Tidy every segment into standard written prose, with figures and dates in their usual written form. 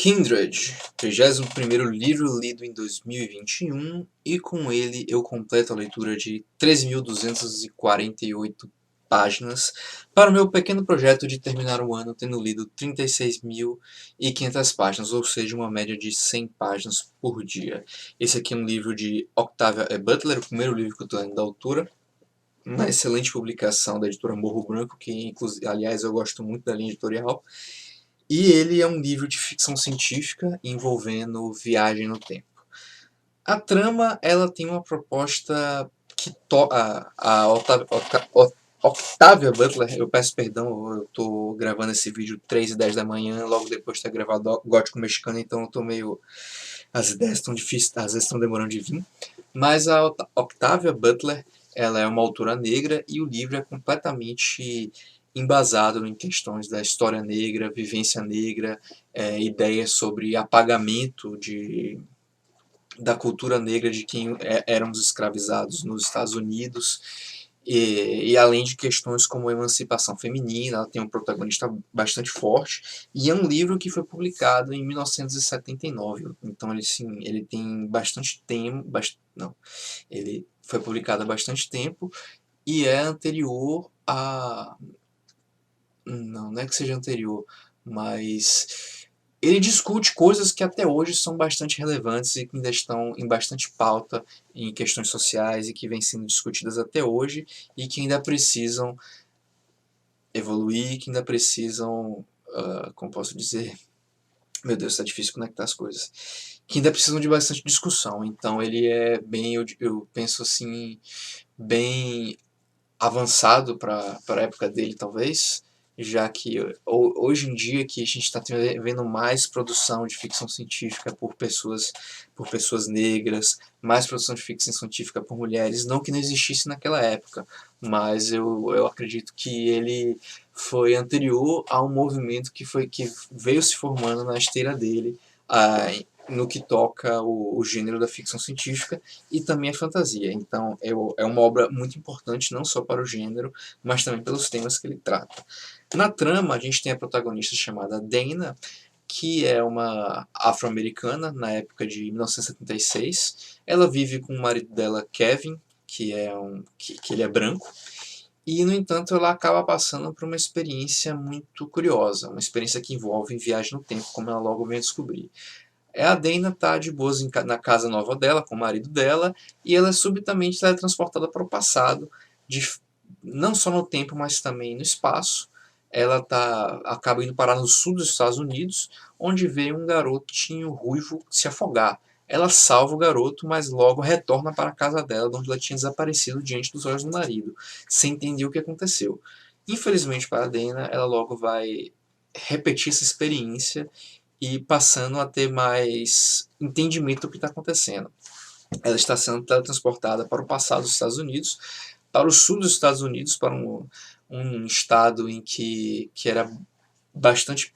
Kindred, 31º livro lido em 2021 e com ele eu completo a leitura de 13.248 páginas para o meu pequeno projeto de terminar o ano tendo lido 36.500 páginas, ou seja, uma média de 100 páginas por dia. Esse aqui é um livro de Octavia E. Butler, o primeiro livro que eu estou lendo da autora, uma excelente publicação da editora Morro Branco, que aliás eu gosto muito da linha editorial. E ele é um livro de ficção científica envolvendo viagem no tempo. A trama, ela tem uma proposta que a Octavia Butler, eu peço perdão, eu tô gravando esse vídeo 3h10 da manhã, logo depois de ter gravado Gótico Mexicano, então eu tô meio... as ideias estão difíceis, às vezes estão demorando de vir. Mas a Octavia Butler, ela é uma autora negra e o livro é completamente embasado em questões da história negra, vivência negra, ideias sobre apagamento da cultura negra de quem eram os escravizados nos Estados Unidos, e além de questões como emancipação feminina. Ela tem um protagonista bastante forte, e é um livro que foi publicado em 1979, então ele tem bastante tempo, ele foi publicado há bastante tempo, e é anterior a... não é que seja anterior, mas ele discute coisas que até hoje são bastante relevantes e que ainda estão em bastante pauta em questões sociais e que vêm sendo discutidas até hoje e que ainda precisam evoluir, que ainda precisam, como posso dizer, meu Deus, está difícil conectar as coisas, que ainda precisam de bastante discussão. Então ele é bem, eu penso assim, bem avançado para a época dele, talvez, já que hoje em dia que a gente está vendo mais produção de ficção científica por pessoas negras, mais produção de ficção científica por mulheres, não que não existisse naquela época, mas eu acredito que ele foi anterior a um movimento que veio se formando na esteira dele, no que toca o gênero da ficção científica e também a fantasia. Então é uma obra muito importante, não só para o gênero, mas também pelos temas que ele trata. Na trama, a gente tem a protagonista chamada Dana, que é uma afro-americana na época de 1976. Ela vive com o marido dela, Kevin, que ele é branco, e, no entanto, ela acaba passando por uma experiência muito curiosa, uma experiência que envolve viagem no tempo, como ela logo vem a descobrir. A Dana está de boas na casa nova dela, com o marido dela, e ela é subitamente teletransportada para o passado, não só no tempo, mas também no espaço. Ela acaba indo parar no sul dos Estados Unidos, onde vê um garotinho ruivo se afogar. Ela salva o garoto, mas logo retorna para a casa dela, onde ela tinha desaparecido diante dos olhos do marido, sem entender o que aconteceu. Infelizmente para a Dana, ela logo vai repetir essa experiência e passando a ter mais entendimento do que está acontecendo. Ela está sendo teletransportada para o passado dos Estados Unidos, para o sul dos Estados Unidos, para um estado em que era bastante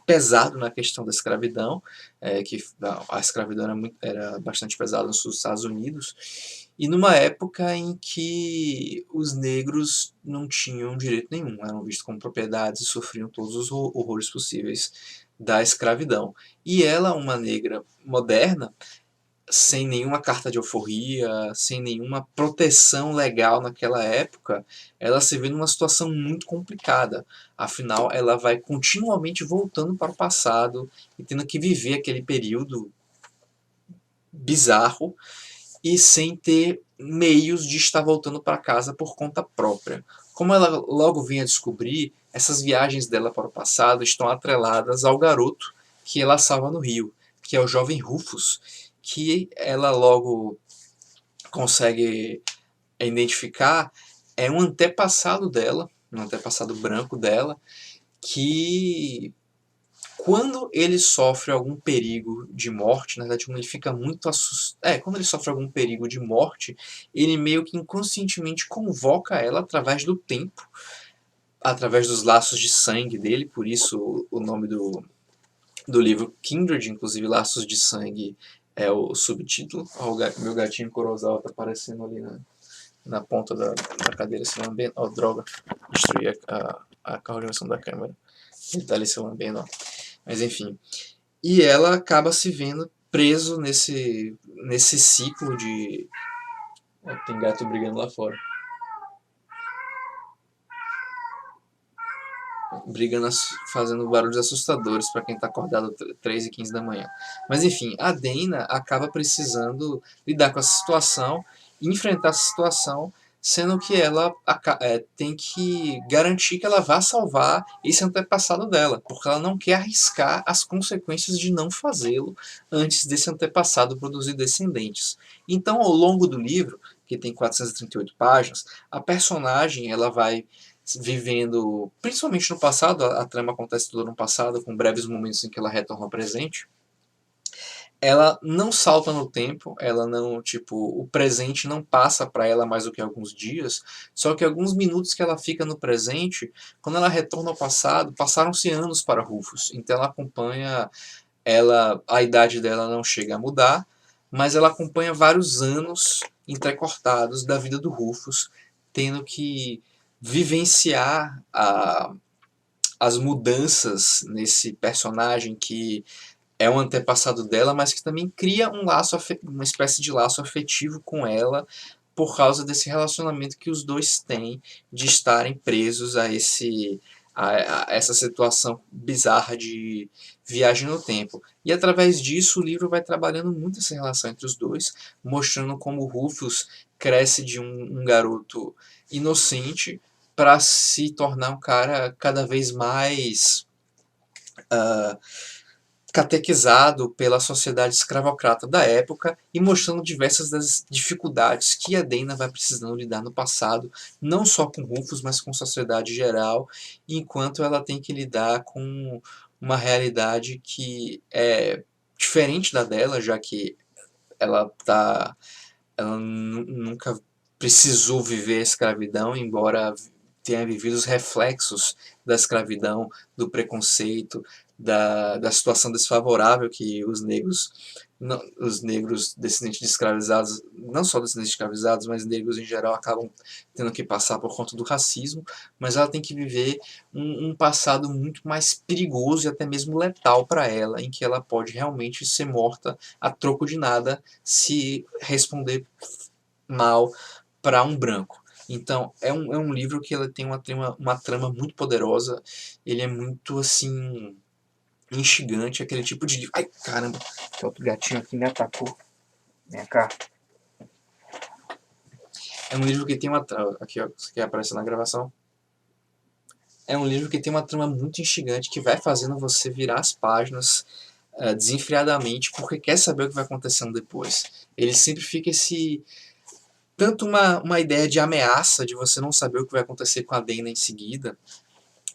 pesado na questão da escravidão, que a escravidão era bastante pesada nos Estados Unidos, e numa época em que os negros não tinham direito nenhum, eram vistos como propriedades e sofriam todos os horrores possíveis da escravidão. E ela, uma negra moderna, sem nenhuma carta de alforria, sem nenhuma proteção legal naquela época, ela se vê numa situação muito complicada. Afinal, ela vai continuamente voltando para o passado e tendo que viver aquele período bizarro e sem ter meios de estar voltando para casa por conta própria. Como ela logo vem a descobrir, essas viagens dela para o passado estão atreladas ao garoto que ela salva no Rio, que é o jovem Rufus, que ela logo consegue identificar é um antepassado dela, um antepassado branco dela, que quando ele sofre algum perigo de morte, na verdade, quando ele fica muito assustado, quando ele sofre algum perigo de morte, ele meio que inconscientemente convoca ela através do tempo, através dos laços de sangue dele, por isso o nome do livro Kindred, inclusive Laços de Sangue é o subtítulo. O meu gatinho Corozal está aparecendo ali na ponta da cadeira se lambendo. Oh, droga, destruí a coordenação da câmera. Ele está ali se lambendo, ó. Mas enfim, e ela acaba se vendo preso nesse ciclo de... Ó, tem gato brigando lá fora. Brigando, fazendo barulhos assustadores para quem está acordado 3h15 da manhã. Mas enfim, a Dana acaba precisando lidar com essa situação, enfrentar essa situação, sendo que ela tem que garantir que ela vá salvar esse antepassado dela, porque ela não quer arriscar as consequências de não fazê-lo antes desse antepassado produzir descendentes. Então, ao longo do livro, que tem 438 páginas, a personagem ela vai vivendo, principalmente no passado, a trama acontece toda no passado, com breves momentos em que ela retorna ao presente. Ela não salta no tempo, ela não, tipo, o presente não passa para ela mais do que alguns dias, só que alguns minutos que ela fica no presente, quando ela retorna ao passado, passaram-se anos para Rufus. Então ela acompanha, a idade dela não chega a mudar, mas ela acompanha vários anos entrecortados da vida do Rufus, tendo que vivenciar as mudanças nesse personagem que é um antepassado dela, mas que também cria um laço, uma espécie de laço afetivo com ela por causa desse relacionamento que os dois têm de estarem presos a essa situação bizarra de viagem no tempo. E através disso o livro vai trabalhando muito essa relação entre os dois, mostrando como o Rufus cresce de um garoto inocente para se tornar um cara cada vez mais catequizado pela sociedade escravocrata da época e mostrando diversas das dificuldades que a Dana vai precisando lidar no passado, não só com Rufus, mas com a sociedade geral, enquanto ela tem que lidar com uma realidade que é diferente da dela, já que ela nunca precisou viver a escravidão, embora tenha vivido os reflexos da escravidão, do preconceito, da situação desfavorável que os negros descendentes de escravizados, não só descendentes de escravizados, mas negros em geral, acabam tendo que passar por conta do racismo, mas ela tem que viver um passado muito mais perigoso e até mesmo letal para ela, em que ela pode realmente ser morta a troco de nada se responder mal para um branco. Então, é um livro que ele tem uma trama muito poderosa, ele é muito, assim, instigante, aquele tipo de livro... Ai, caramba, tem outro gatinho aqui me atacou. Vem cá. É um livro que tem uma trama... Aqui, ó, isso aqui aparece na gravação. É um livro que tem uma trama muito instigante, que vai fazendo você virar as páginas desenfreadamente, porque quer saber o que vai acontecendo depois. Ele sempre fica tanto uma ideia de ameaça, de você não saber o que vai acontecer com a Dana em seguida,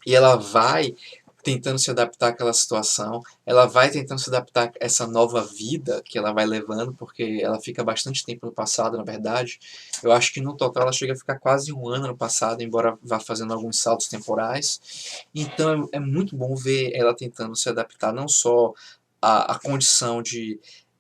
e ela vai tentando se adaptar àquela situação, ela vai tentando se adaptar a essa nova vida que ela vai levando, porque ela fica bastante tempo no passado, na verdade. Eu acho que no total ela chega a ficar quase um ano no passado, embora vá fazendo alguns saltos temporais. Então é muito bom ver ela tentando se adaptar, não só à condição de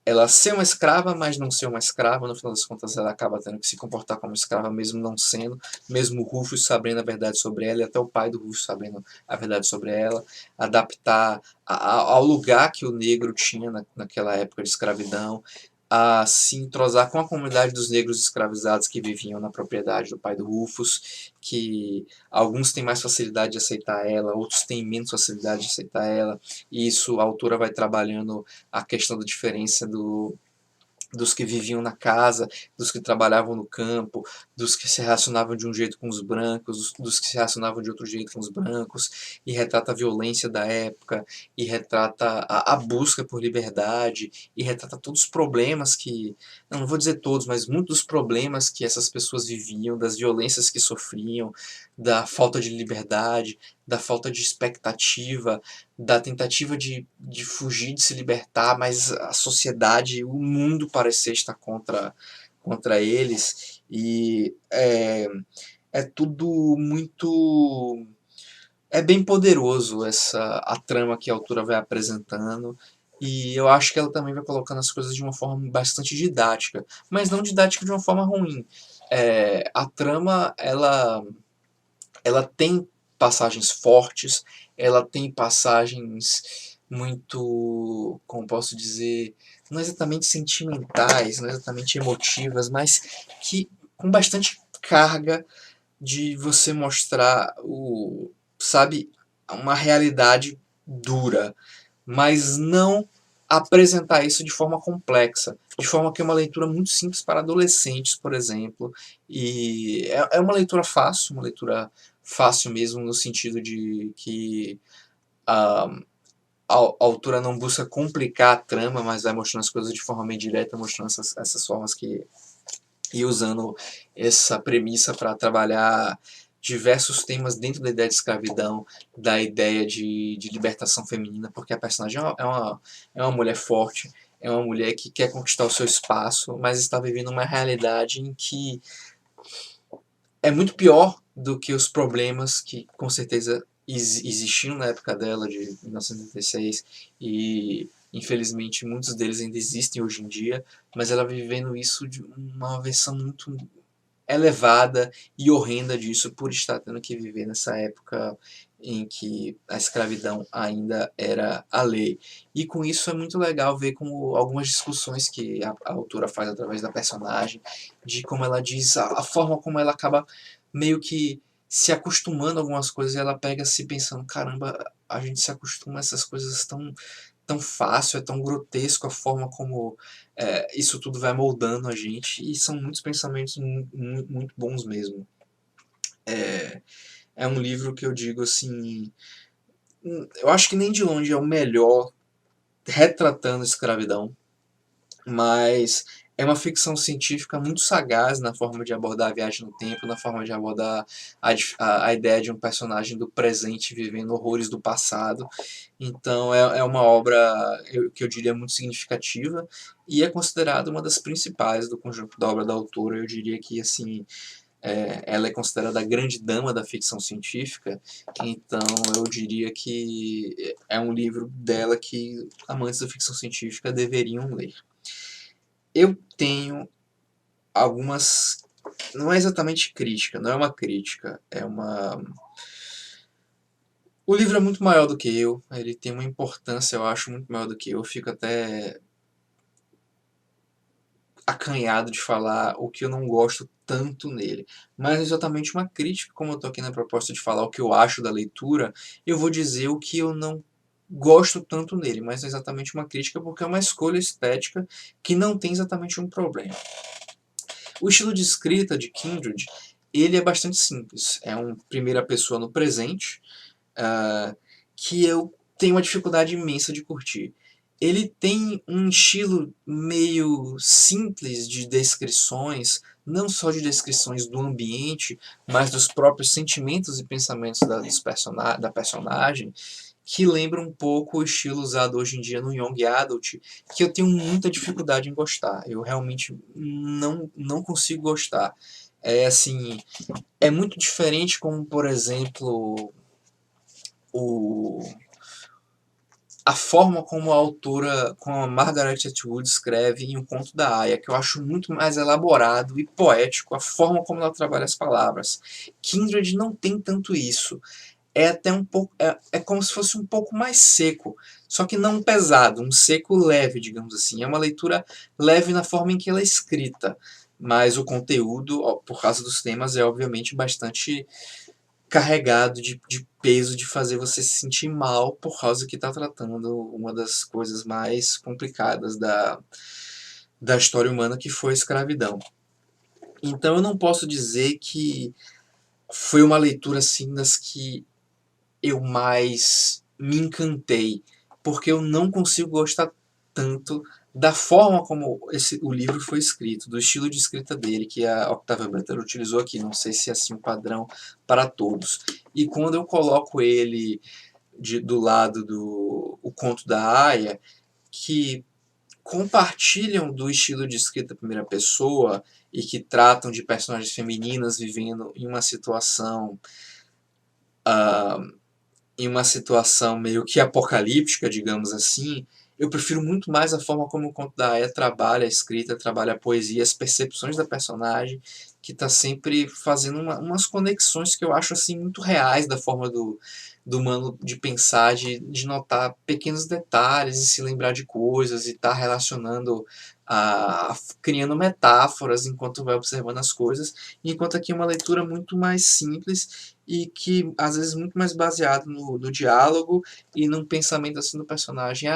ela ser uma escrava, mas não ser uma escrava. No final das contas ela acaba tendo que se comportar como escrava, mesmo não sendo, mesmo o Rufus sabendo a verdade sobre ela, e até o pai do Rufus sabendo a verdade sobre ela, adaptar ao lugar que o negro tinha naquela época de escravidão, a se entrosar com a comunidade dos negros escravizados que viviam na propriedade do pai do Rufus, que alguns têm mais facilidade de aceitar ela, outros têm menos facilidade de aceitar ela, e isso a autora vai trabalhando a questão da diferença dos que viviam na casa, dos que trabalhavam no campo, dos que se relacionavam de um jeito com os brancos, dos que se relacionavam de outro jeito com os brancos, e retrata a violência da época, e retrata a busca por liberdade, e retrata todos os problemas que, não vou dizer todos, mas muitos dos problemas que essas pessoas viviam, das violências que sofriam, da falta de liberdade, da falta de expectativa, da tentativa de fugir, de se libertar, mas a sociedade, o mundo parecer estar contra eles, e é tudo muito... É bem poderoso a trama que a autora vai apresentando, e eu acho que ela também vai colocando as coisas de uma forma bastante didática, mas não didática de uma forma ruim. A trama, ela tem passagens fortes, ela tem passagens muito, como posso dizer, não exatamente sentimentais, não exatamente emotivas, mas que com bastante carga de você mostrar sabe, uma realidade dura, mas não apresentar isso de forma complexa, de forma que é uma leitura muito simples para adolescentes, por exemplo, e é uma leitura fácil mesmo no sentido de que a, a autora não busca complicar a trama, mas vai mostrando as coisas de forma meio direta, mostrando essas formas que e usando essa premissa para trabalhar diversos temas dentro da ideia de escravidão, da ideia de libertação feminina, porque a personagem é uma mulher forte, é uma mulher que quer conquistar o seu espaço, mas está vivendo uma realidade em que é muito pior do que os problemas que com certeza existiam na época dela, de 1986, e infelizmente muitos deles ainda existem hoje em dia, mas ela vivendo isso de uma versão muito elevada e horrenda disso por estar tendo que viver nessa época em que a escravidão ainda era a lei. E com isso é muito legal ver como algumas discussões que a autora faz através da personagem, de como ela diz, a forma como ela acaba meio que se acostumando a algumas coisas e ela pega se pensando, caramba, a gente se acostuma a essas coisas tão fácil, é tão grotesco a forma como isso tudo vai moldando a gente, e são muitos pensamentos muito bons mesmo. É, é um livro que eu digo assim, eu acho que nem de longe é o melhor retratando escravidão, mas é uma ficção científica muito sagaz na forma de abordar a viagem no tempo, na forma de abordar a ideia de um personagem do presente vivendo horrores do passado. Então é uma obra que eu diria muito significativa e é considerada uma das principais do conjunto da obra da autora. Eu diria que assim ela é considerada a grande dama da ficção científica, então eu diria que é um livro dela que amantes da ficção científica deveriam ler. Eu tenho algumas. Não é exatamente crítica, não é uma crítica, é uma. O livro é muito maior do que eu, ele tem uma importância, eu acho, muito maior do que eu. Fico até acanhado de falar o que eu não gosto tanto nele. Mas é exatamente uma crítica, como eu estou aqui na proposta de falar o que eu acho da leitura, eu vou dizer o que eu não gosto tanto nele, mas é exatamente uma crítica porque é uma escolha estética que não tem exatamente um problema. O estilo de escrita de Kindred, ele é bastante simples. É um primeira pessoa no presente, que eu tenho uma dificuldade imensa de curtir. Ele tem um estilo meio simples de descrições, não só de descrições do ambiente, mas dos próprios sentimentos e pensamentos da personagem, que lembra um pouco o estilo usado hoje em dia no Young Adult, que eu tenho muita dificuldade em gostar. Eu realmente não consigo gostar. É assim, é muito diferente como, por exemplo, o a forma como a autora, como a Margaret Atwood escreve em O Conto da Aia, que eu acho muito mais elaborado e poético, a forma como ela trabalha as palavras. Kindred não tem tanto isso. É até um pouco, é como se fosse um pouco mais seco, só que não pesado, um seco leve, digamos assim. É uma leitura leve na forma em que ela é escrita, mas o conteúdo, por causa dos temas, é obviamente bastante carregado de peso, de fazer você se sentir mal por causa que está tratando uma das coisas mais complicadas da história humana, que foi a escravidão. Então eu não posso dizer que foi uma leitura assim das que eu mais me encantei, porque eu não consigo gostar tanto da forma como o livro foi escrito, do estilo de escrita dele, que a Octavia Butler utilizou aqui. Não sei se é assim um padrão para todos. E quando eu coloco ele do lado do O Conto da Aia, que compartilham do estilo de escrita primeira pessoa e que tratam de personagens femininas vivendo em uma situação meio que apocalíptica, digamos assim, eu prefiro muito mais a forma como o Conto da Aia trabalha a escrita, trabalha a poesia, as percepções da personagem, que está sempre fazendo umas conexões que eu acho assim muito reais da forma do humano de pensar, de notar pequenos detalhes e se lembrar de coisas e estar relacionando, criando metáforas enquanto vai observando as coisas, enquanto aqui é uma leitura muito mais simples e que às vezes muito mais baseado no diálogo e num pensamento assim do personagem,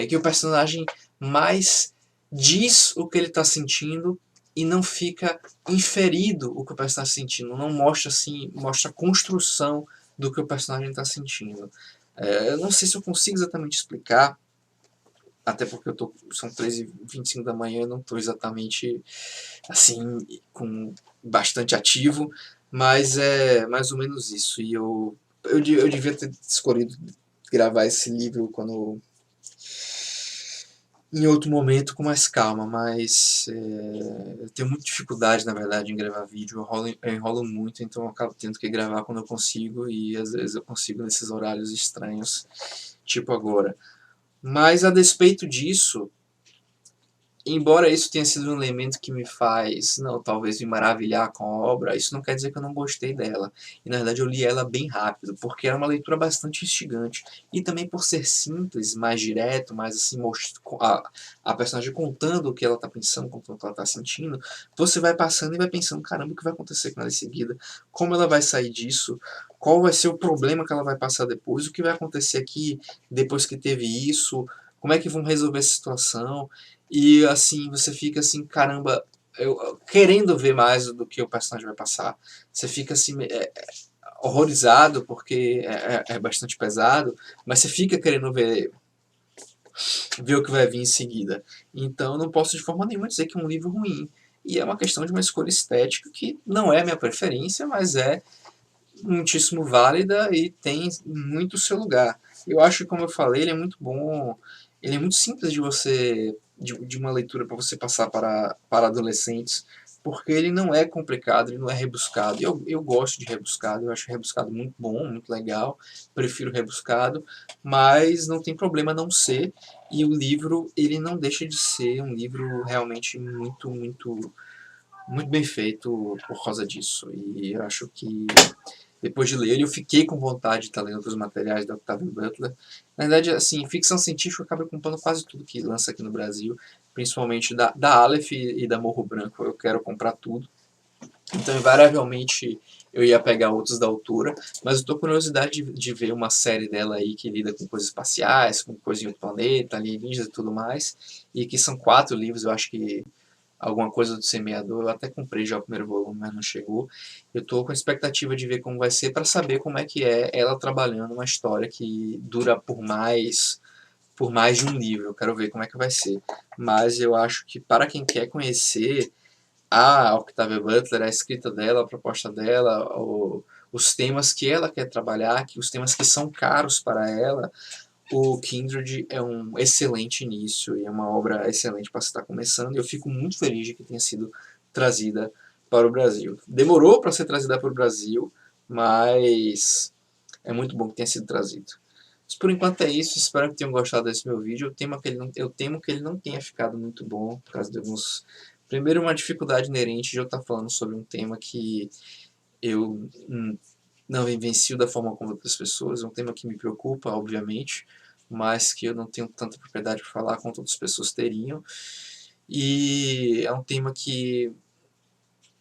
que o personagem mais diz o que ele está sentindo e não fica inferido o que o personagem está sentindo, não mostra assim, mostra a construção do que o personagem está sentindo. Eu não sei se eu consigo exatamente explicar, até porque são 3h25 da manhã, eu não estou exatamente assim, com bastante ativo, mas é mais ou menos isso. E eu devia ter escolhido gravar esse livro em outro momento com mais calma, mas eu tenho muita dificuldade, na verdade, em gravar vídeo. Eu enrolo muito, então eu acabo tendo que gravar quando eu consigo, e às vezes eu consigo nesses horários estranhos, tipo agora. Mas a despeito disso, embora isso tenha sido um elemento que me faz, não, talvez me maravilhar com a obra, isso não quer dizer que eu não gostei dela. E na verdade eu li ela bem rápido, porque era uma leitura bastante instigante. E também por ser simples, mais direto, mais assim, a personagem contando o que ela está pensando, contando o que ela está sentindo, você vai passando e vai pensando, caramba, o que vai acontecer com ela em seguida? Como ela vai sair disso? Qual vai ser o problema que ela vai passar depois? O que vai acontecer aqui depois que teve isso? Como é que vão resolver essa situação? E assim, você fica assim, caramba, querendo ver mais do que o personagem vai passar. Você fica assim, horrorizado, porque é bastante pesado, mas você fica querendo ver o que vai vir em seguida. Então, eu não posso de forma nenhuma dizer que é um livro ruim. E é uma questão de uma escolha estética que não é minha preferência, mas é muitíssimo válida e tem muito o seu lugar. Eu acho que, como eu falei, ele é muito bom, ele é muito simples de uma leitura para você passar para adolescentes, porque ele não é complicado, ele não é rebuscado. Eu gosto de rebuscado, eu acho rebuscado muito bom, muito legal, prefiro rebuscado, mas não tem problema não ser, e o livro, ele não deixa de ser um livro realmente muito bem feito por causa disso. E eu acho que depois de ler ele, eu fiquei com vontade de estar lendo outros materiais da Octavia Butler. Na verdade, assim, ficção científica eu acabo comprando quase tudo que lança aqui no Brasil, principalmente da Aleph e da Morro Branco, eu quero comprar tudo. Então, invariavelmente, eu ia pegar outros da autora, mas eu tô com curiosidade de ver uma série dela aí que lida com coisas espaciais, com coisas em outro planeta, alienígenas e tudo mais, e que são 4 livros, eu acho que alguma coisa do Semeador. Eu até comprei já o primeiro volume, mas não chegou. Eu estou com a expectativa de ver como vai ser para saber como é que é ela trabalhando uma história que dura por mais de um livro. Eu quero ver como é que vai ser. Mas eu acho que para quem quer conhecer a Octavia Butler, a escrita dela, a proposta dela, os temas que ela quer trabalhar, os temas que são caros para ela, o Kindred é um excelente início e é uma obra excelente para se estar começando, e eu fico muito feliz de que tenha sido trazida para o Brasil. Demorou para ser trazida para o Brasil, mas é muito bom que tenha sido trazido. Mas por enquanto é isso, espero que tenham gostado desse meu vídeo. Eu temo que ele não tenha ficado muito bom, por causa de alguns... Primeiro, uma dificuldade inerente de eu estar falando sobre um tema que eu não vivencio da forma como outras pessoas, é um tema que me preocupa, obviamente, mas que eu não tenho tanta propriedade para falar quanto outras pessoas teriam. E é um tema que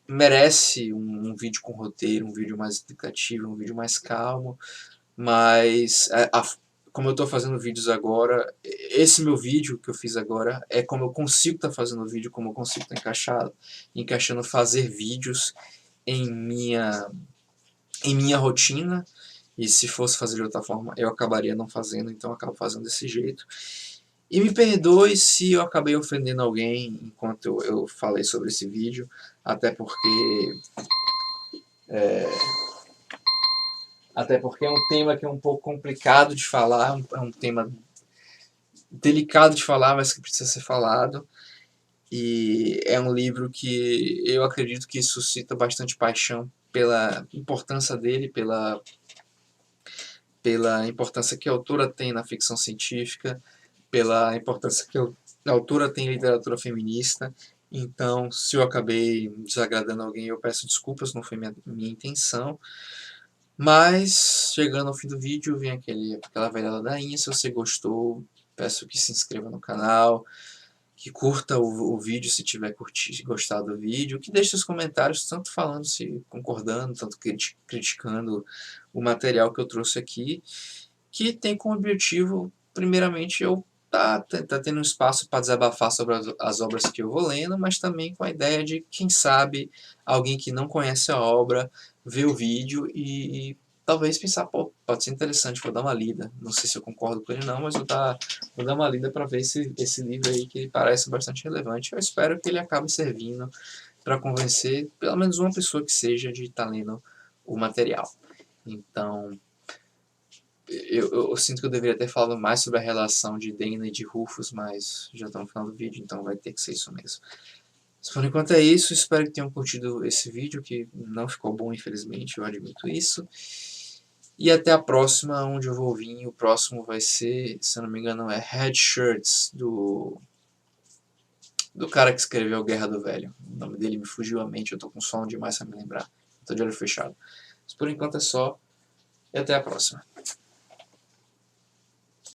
merece um vídeo com roteiro, um vídeo mais explicativo, um vídeo mais calmo, mas como eu estou fazendo vídeos agora, esse meu vídeo que eu fiz agora é como eu consigo estar fazendo vídeo, como eu consigo estar encaixando fazer vídeos em minha rotina, e se fosse fazer de outra forma, eu acabaria não fazendo, então eu acabo fazendo desse jeito. E me perdoe se eu acabei ofendendo alguém enquanto eu falei sobre esse vídeo, até porque é um tema que é um pouco complicado de falar, é um tema delicado de falar, mas que precisa ser falado. E é um livro que eu acredito que suscita bastante paixão pela importância dele, pela importância que a autora tem na ficção científica, pela importância que a autora tem em literatura feminista. Então, se eu acabei desagradando alguém, eu peço desculpas, não foi minha intenção. Mas, chegando ao fim do vídeo, vem aquela velha ladainha. Se você gostou, peço que se inscreva no canal, que curta o vídeo se tiver gostado do vídeo, que deixe os comentários, tanto falando, se concordando, tanto criticando o material que eu trouxe aqui, que tem como objetivo, primeiramente, eu tá tendo um espaço para desabafar sobre as obras que eu vou lendo, mas também com a ideia de, quem sabe, alguém que não conhece a obra, ver o vídeo e talvez pensar, pô, pode ser interessante, vou dar uma lida. Não sei se eu concordo com ele não, mas vou dar uma lida para ver esse livro aí que parece bastante relevante. Eu espero que ele acabe servindo para convencer pelo menos uma pessoa que seja de estar lendo o material. Então, eu sinto que eu deveria ter falado mais sobre a relação de Dana e de Rufus, mas já estamos no final do vídeo, então vai ter que ser isso mesmo. Mas por enquanto é isso, espero que tenham curtido esse vídeo, que não ficou bom, infelizmente, eu admito isso. E até a próxima, onde eu vou vir. O próximo vai ser, se eu não me engano, é Red Shirts, do cara que escreveu Guerra do Velho. O nome dele me fugiu à mente, eu tô com sono demais pra me lembrar. Tô de olho fechado. Mas por enquanto é só, e até a próxima.